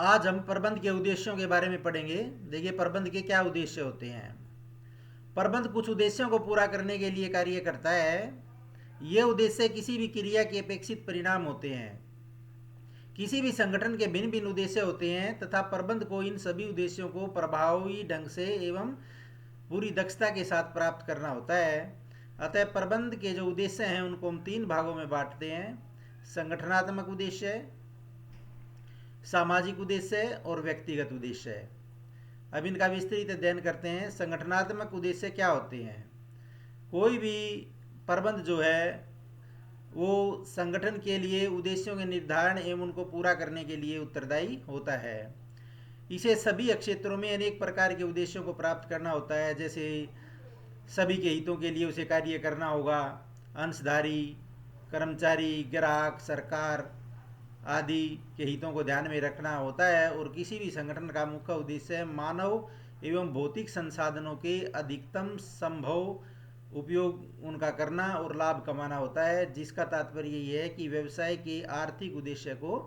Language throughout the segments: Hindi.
आज हम प्रबंध के उद्देश्यों के बारे में पढ़ेंगे। देखिए, प्रबंध के क्या उद्देश्य होते हैं। प्रबंध कुछ उद्देश्यों को पूरा करने के लिए कार्य करता है। ये उद्देश्य किसी भी क्रिया के अपेक्षित परिणाम होते हैं। किसी भी संगठन के भिन्न भिन्न उद्देश्य होते हैं तथा प्रबंध को इन सभी उद्देश्यों को प्रभावी ढंग से एवं पूरी दक्षता के साथ प्राप्त करना होता है। अतः प्रबंध के जो उद्देश्य हैं उनको हम तीन भागों में बांटते हैं: संगठनात्मक उद्देश्य, सामाजिक उद्देश्य और व्यक्तिगत उद्देश्य। अब इनका विस्तृत अध्ययन करते हैं। संगठनात्मक उद्देश्य क्या होते हैं? कोई भी प्रबंध जो है वो संगठन के लिए उद्देश्यों के निर्धारण एवं उनको पूरा करने के लिए उत्तरदायी होता है। इसे सभी क्षेत्रों में अनेक प्रकार के उद्देश्यों को प्राप्त करना होता है। जैसे सभी के हितों के लिए उसे कार्य करना होगा, अंशधारी, कर्मचारी, ग्राहक, सरकार आदि के हितों को ध्यान में रखना होता है। और किसी भी संगठन का मुख्य उद्देश्य मानव एवं भौतिक संसाधनों के अधिकतम संभव उपयोग उनका करना और लाभ कमाना होता है, जिसका तात्पर्य ये है कि व्यवसाय के आर्थिक उद्देश्य को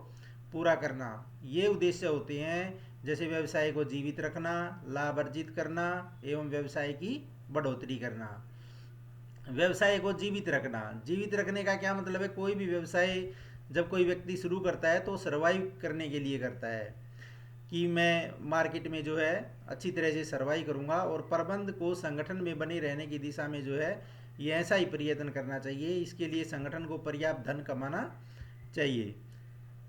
पूरा करना। ये उद्देश्य होते हैं जैसे व्यवसाय को जीवित रखना, लाभ अर्जित करना एवं व्यवसाय की बढ़ोतरी करना। व्यवसाय को जीवित रखना, जीवित रखने का क्या मतलब है? कोई भी व्यवसाय जब कोई व्यक्ति शुरू करता है तो सर्वाइव करने के लिए करता है कि मैं मार्केट में जो है अच्छी तरह से सर्वाइव करूंगा। और प्रबंध को संगठन में बने रहने की दिशा में जो है ये ऐसा ही प्रयत्न करना चाहिए। इसके लिए संगठन को पर्याप्त धन कमाना चाहिए,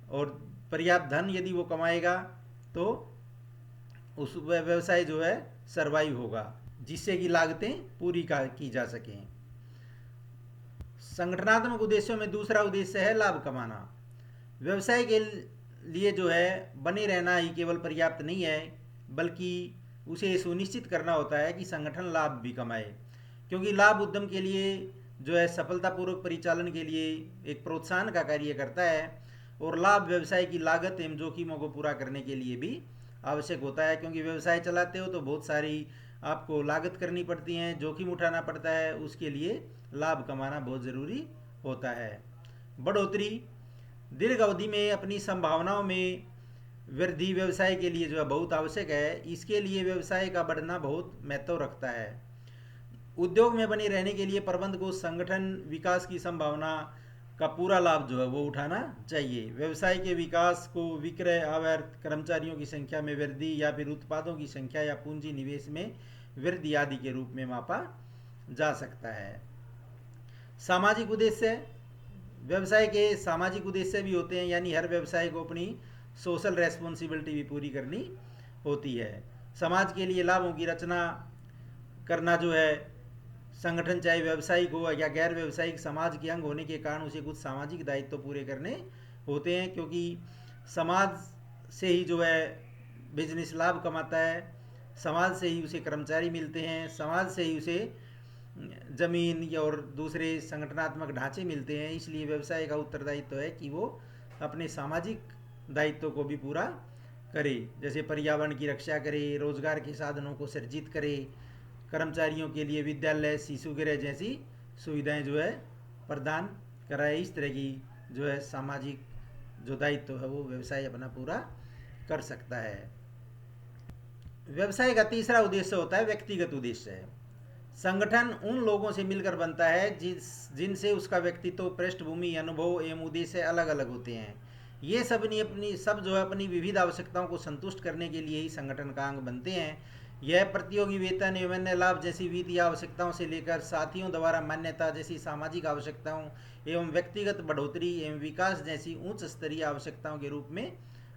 और पर्याप्त धन यदि वो कमाएगा तो उस व्यवसाय जो है सर्वाइव होगा, जिससे कि लागतें पूरी की जा सकें। संगठनात्मक उद्देश्यों में दूसरा उद्देश्य है लाभ कमाना। व्यवसाय के लिए जो है बने रहना ही केवल पर्याप्त नहीं है, बल्कि उसे सुनिश्चित करना होता है कि संगठन लाभ भी कमाए, क्योंकि लाभ उद्यम के लिए जो है सफलतापूर्वक परिचालन के लिए एक प्रोत्साहन का कार्य करता है। और लाभ व्यवसाय की लागत एवं जोखिमों को पूरा करने के लिए भी आवश्यक होता है, क्योंकि व्यवसाय चलाते हो तो बहुत सारी आपको लागत करनी पड़ती हैं, जोखिम उठाना पड़ता है। उसके लिए लाभ कमाना बहुत ज़रूरी होता है। बढ़ोतरी, दीर्घ अवधि में अपनी संभावनाओं में वृद्धि व्यवसाय के लिए जो है बहुत आवश्यक है। इसके लिए व्यवसाय का बढ़ना बहुत महत्व रखता है। उद्योग में बने रहने के लिए प्रबंध को संगठन विकास की संभावना का पूरा लाभ जो है वो उठाना चाहिए। व्यवसाय के विकास को विक्रय, आवर्त, कर्मचारियों की संख्या में वृद्धि या फिर उत्पादों की संख्या या पूंजी निवेश में वृद्धि आदि के रूप में मापा जा सकता है। सामाजिक उद्देश्य, व्यवसाय के सामाजिक उद्देश्य भी होते हैं, यानी हर व्यवसाय को अपनी सोशल रेस्पॉन्सिबिलिटी भी पूरी करनी होती है। समाज के लिए लाभों की रचना करना जो है, संगठन चाहे व्यवसायिक हो या गैर व्यवसायिक समाज के अंग होने के कारण उसे कुछ सामाजिक दायित्व तो पूरे करने होते हैं, क्योंकि समाज से ही जो है बिजनेस लाभ कमाता है, समाज से ही उसे कर्मचारी मिलते हैं, समाज से ही उसे जमीन और दूसरे संगठनात्मक ढांचे मिलते हैं। इसलिए व्यवसाय का उत्तरदायित्व है कि वो अपने सामाजिक दायित्व को भी पूरा करे, जैसे पर्यावरण की रक्षा करे, रोजगार के साधनों को सृजित करे, कर्मचारियों के लिए विद्यालय, शिशु गृह जैसी सुविधाएं जो है प्रदान कराए। इस तरह की जो है सामाजिक जो दायित्व है वो व्यवसाय अपना पूरा कर सकता है। व्यवसाय का तीसरा उद्देश्य होता है व्यक्तिगत उद्देश्य। संगठन उन लोगों से मिलकर बनता है जिनसे उसका व्यक्तित्व, पृष्ठभूमि, अनुभव एवं उद्देश्य अलग अलग होते हैं। ये सब जो है अपनी विविध आवश्यकताओं को संतुष्ट करने के लिए ही संगठन का अंग बनते हैं। यह प्रतियोगी वेतन एवं अन्य लाभ जैसी वित्तीय आवश्यकताओं से लेकर साथियों द्वारा मान्यता जैसी सामाजिक आवश्यकताओं एवं व्यक्तिगत बढ़ोतरी एवं विकास जैसी उच्च स्तरीय आवश्यकताओं के रूप में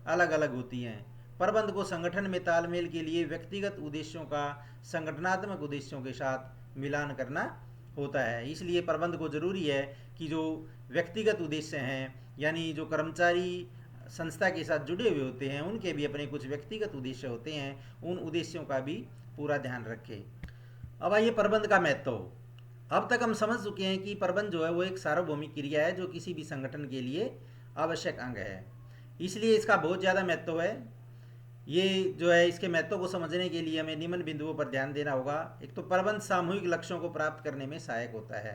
अलग अलग होती हैं। प्रबंध को संगठन में तालमेल के लिए व्यक्तिगत उद्देश्यों का संगठनात्मक उद्देश्यों के साथ मिलान करना होता है। इसलिए प्रबंध को जरूरी है कि जो व्यक्तिगत उद्देश्य हैं, यानी जो कर्मचारी संस्था के साथ जुड़े हुए होते हैं उनके भी अपने कुछ व्यक्तिगत उद्देश्य होते हैं, उन उद्देश्यों का भी पूरा ध्यान रखें। अब आइए प्रबंध का महत्व। अब तक हम समझ चुके हैं कि प्रबंध जो है वो एक सार्वभौमिक क्रिया है जो किसी भी संगठन के लिए आवश्यक अंग है, इसलिए इसका बहुत ज़्यादा महत्व है। ये जो है इसके महत्व को समझने के लिए हमें निम्न बिंदुओं पर ध्यान देना होगा। एक तो प्रबंध सामूहिक लक्ष्यों को प्राप्त करने में सहायक होता है।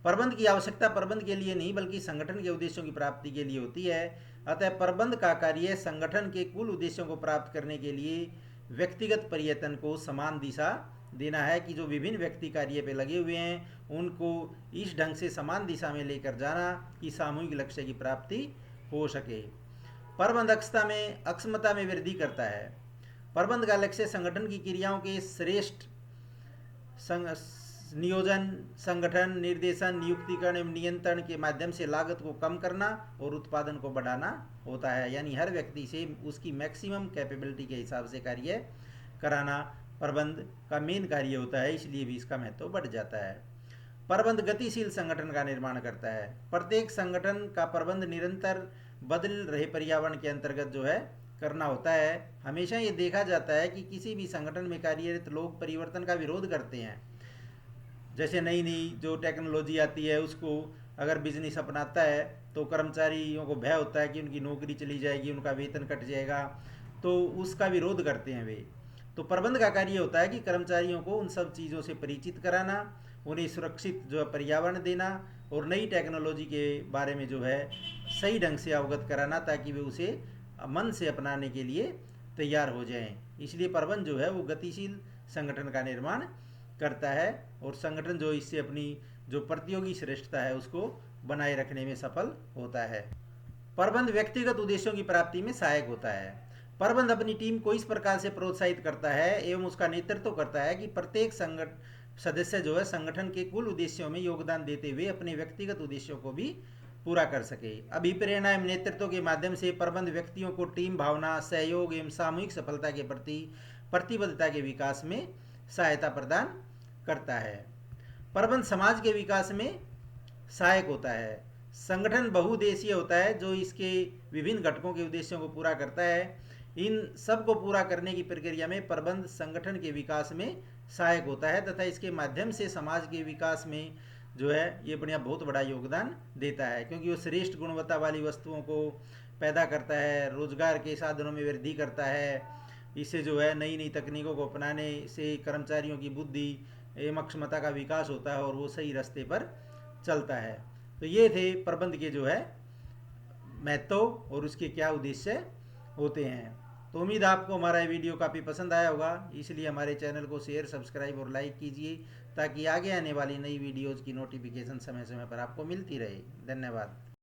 प्रबंध की आवश्यकता प्रबंध के लिए नहीं बल्कि संगठन के उद्देश्यों की प्राप्ति के लिए होती है। अतः प्रबंध का कार्य संगठन के कुल उद्देश्यों को प्राप्त करने के लिए व्यक्तिगत प्रयत्न को समान दिशा देना है कि जो विभिन्न व्यक्ति कार्य पे लगे हुए हैं उनको इस ढंग से समान दिशा में लेकर जाना कि सामूहिक लक्ष्य की प्राप्ति हो सके। प्रबंध अक्षमता में वृद्धि करता है। प्रबंध का लक्ष्य संगठन की क्रियाओं के श्रेष्ठ नियोजन, संगठन, निर्देशन, नियुक्तिकरण एवं नियंत्रण के माध्यम से लागत को कम करना और उत्पादन को बढ़ाना होता है। यानी हर व्यक्ति से उसकी मैक्सिमम कैपेबिलिटी के हिसाब से कार्य कराना प्रबंध का मेन कार्य होता है, इसलिए भी इसका महत्व बढ़ जाता है। प्रबंध गतिशील संगठन का निर्माण करता है। प्रत्येक संगठन का प्रबंध निरंतर बदल रहे पर्यावरण के अंतर्गत जो है करना होता है। हमेशा ये देखा जाता है कि किसी भी संगठन में कार्यरत लोग परिवर्तन का विरोध करते हैं। जैसे नई नई जो टेक्नोलॉजी आती है उसको अगर बिजनेस अपनाता है तो कर्मचारियों को भय होता है कि उनकी नौकरी चली जाएगी, उनका वेतन कट जाएगा, तो उसका विरोध करते हैं वे। तो प्रबंध का कार्य होता है कि कर्मचारियों को उन सब चीज़ों से परिचित कराना, उन्हें सुरक्षित जो है पर्यावरण देना और नई टेक्नोलॉजी के बारे में जो है सही ढंग से अवगत कराना ताकि वे उसे मन से अपनाने के लिए तैयार हो जाएं। इसलिए प्रबंध जो है वो गतिशील संगठन का निर्माण करता है और संगठन जो इससे अपनी जो प्रतियोगी श्रेष्ठता है उसको बनाए रखने में सफल होता है। प्रबंध व्यक्तिगत उद्देश्यों की प्राप्ति में सहायक होता है। प्रबंध अपनी टीम को इस प्रकार से प्रोत्साहित करता है एवं उसका नेतृत्व करता है कि प्रत्येक सदस्य जो है संगठन के कुल उद्देश्यों में योगदान देते हुए अपने व्यक्तिगत उद्देश्यों को भी पूरा कर सके। अभिप्रेरणा एवं नेतृत्व के माध्यम से प्रबंध व्यक्तियों को टीम भावना, सहयोग एवं सामूहिक सफलता के प्रति प्रतिबद्धता के विकास में सहायता प्रदान करता है। प्रबंध समाज के विकास में सहायक होता है। संगठन बहुउद्देशीय होता है जो इसके विभिन्न घटकों के उद्देश्यों को पूरा करता है। इन सब को पूरा करने की प्रक्रिया में प्रबंध संगठन के विकास में सहायक होता है तथा इसके माध्यम से समाज के विकास में जो है ये बढ़िया बहुत बड़ा योगदान देता है, क्योंकि वो श्रेष्ठ गुणवत्ता वाली वस्तुओं को पैदा करता है, रोजगार के साधनों में वृद्धि करता है। इससे जो है नई नई तकनीकों को अपनाने से कर्मचारियों की बुद्धि एवं क्षमता का विकास होता है और वो सही रास्ते पर चलता है। तो ये थे प्रबंध के जो है महत्व और उसके क्या उद्देश्य होते हैं। तो उम्मीद आपको हमारा ये वीडियो काफ़ी पसंद आया होगा, इसलिए हमारे चैनल को शेयर, सब्सक्राइब और लाइक कीजिए ताकि आगे आने वाली नई वीडियोज़ की नोटिफिकेशन समय समय पर आपको मिलती रहे। धन्यवाद।